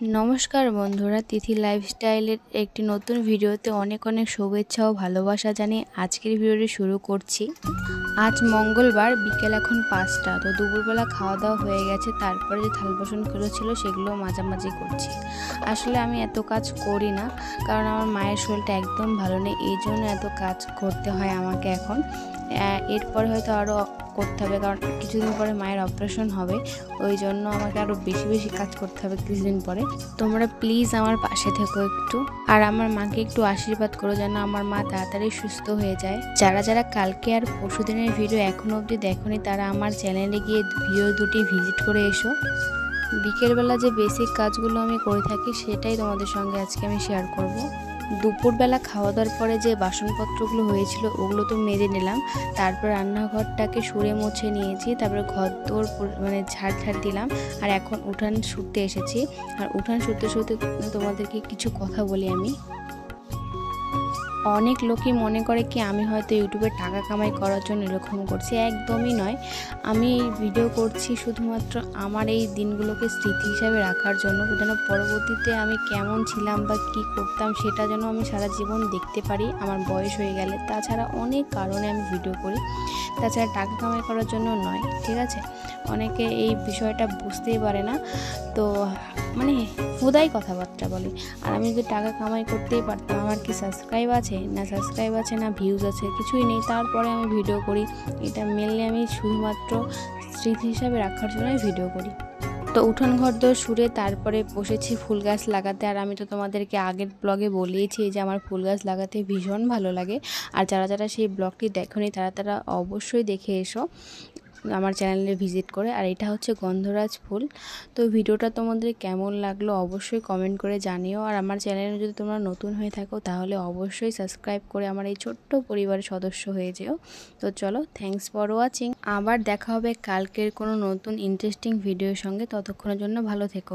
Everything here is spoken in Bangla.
नमस्कार बंधुरा तिथि लाइफस्टाइलेर एक नतून भिडियोते अनेक अनेक शुभेच्छा और भालोबासा जानिए आजकेर भिडियोटी शुरू करछि। आज मंगलबार बिकेल एखन 5टा। तो दुपुरबेला खाওয়া दाওয়া হয়ে গেছে, তারপরে যে থাল বাসনগুলো ছিল সেগুলো মাঝামাঝি করছি। আসলে আমি এত কাজ করি না, কারণ আমার মায়ের শরীরটা একদম ভালো নেই, এই জন্য এত কাজ করতে হয় আমাকে এখন। এরপরে হয়তো আরও করতে হবে, কারণ কিছুদিন পরে মায়ের অপারেশন হবে, ওই জন্য আমাকে আরও বেশি বেশি কাজ করতে হবে কিছুদিন পরে। তোমরা প্লিজ আমার পাশে থেকো একটু, আর আমার মাকে একটু আশীর্বাদ করো যেন আমার মা তাড়াতাড়ি সুস্থ হয়ে যায়। যারা যারা কালকে আর পরশুদিনের ভিডিও এখনো অবধি দেখোনি তারা আমার চ্যানেলে গিয়ে ভিডিও দুটি ভিজিট করে এসো। বিকেলবেলা যে বেসিক কাজগুলো আমি করে থাকি সেটাই তোমাদের সঙ্গে আজকে আমি শেয়ার করব। দুপুরবেলা খাওয়া দাওয়ার পরে যে বাসনপত্রগুলো হয়েছিল ওগুলো তো মেজে নিলাম, তারপর রান্নাঘরটাকে সরে মুছে নিয়েছি, তারপরে ঘর দোর মানে ঝাড় দিলাম, আর এখন উঠান শুতে এসেছি। আর উঠান শুতে তোমাদেরকে কিছু কথা বলি আমি। অনেক লোকই মনে করে কি আমি হয়তো ইউটিউবে টাকা কামাই করার জন্য এরকম করছি, একদমই নয়। আমি ভিডিও করছি শুধুমাত্র আমার এই দিনগুলোকে স্মৃতি হিসাবে রাখার জন্য, যেন পরবর্তীতে আমি কেমন ছিলাম বা কি করতাম সেটা যেন আমি সারা জীবন দেখতে পারি আমার বয়স হয়ে গেলে। তাছাড়া অনেক কারণে আমি ভিডিও করি, তাছাড়া টাকা কামাই করার জন্য নয়, ঠিক আছে? অনেকে এই বিষয়টা বুঝতেই পারে না, তো মানে হুদাই কথাবার্তা বলে। আর আমি যদি টাকা কামাই করতেই পারতাম, আমার কি সাবস্ক্রাইব আছে? না সাবস্ক্রাইব আছে, না ভিউজ আছে, কিছুই নেই, তারপরে আমি ভিডিও করি। এটা মেনলি আমি শুধুমাত্র স্মৃতি হিসাবে রাখার জন্য ভিডিও করি। তো উঠান ঘর দোর সুরে তারপরে বসেছি ফুল গাছ লাগাতে। আর আমি তো তোমাদেরকে আগের ব্লগে বলিয়েছি যে আমার ফুল গাছ লাগাতে ভীষণ ভালো লাগে। আর যারা যারা সেই ব্লগটি দেখোনি তারা অবশ্যই দেখে এসো আমার চ্যানেলে ভিজিট করে। আর এটা হচ্ছে গন্ধরাজ ফুল। তো ভিডিওটা তোমাদের কেমন লাগলো অবশ্যই কমেন্ট করে জানিও। আর আমার চ্যানেলে যদি তোমরা নতুন হয়ে থাকো তাহলে অবশ্যই সাবস্ক্রাইব করে আমার এই ছোট্ট পরিবারের সদস্য হয়ে যেও। তো চলো, থ্যাঙ্কস ফর ওয়াচিং। আবার দেখা হবে কালকের কোনো নতুন ইন্টারেস্টিং ভিডিওর সঙ্গে। ততক্ষণের জন্য ভালো থেকো।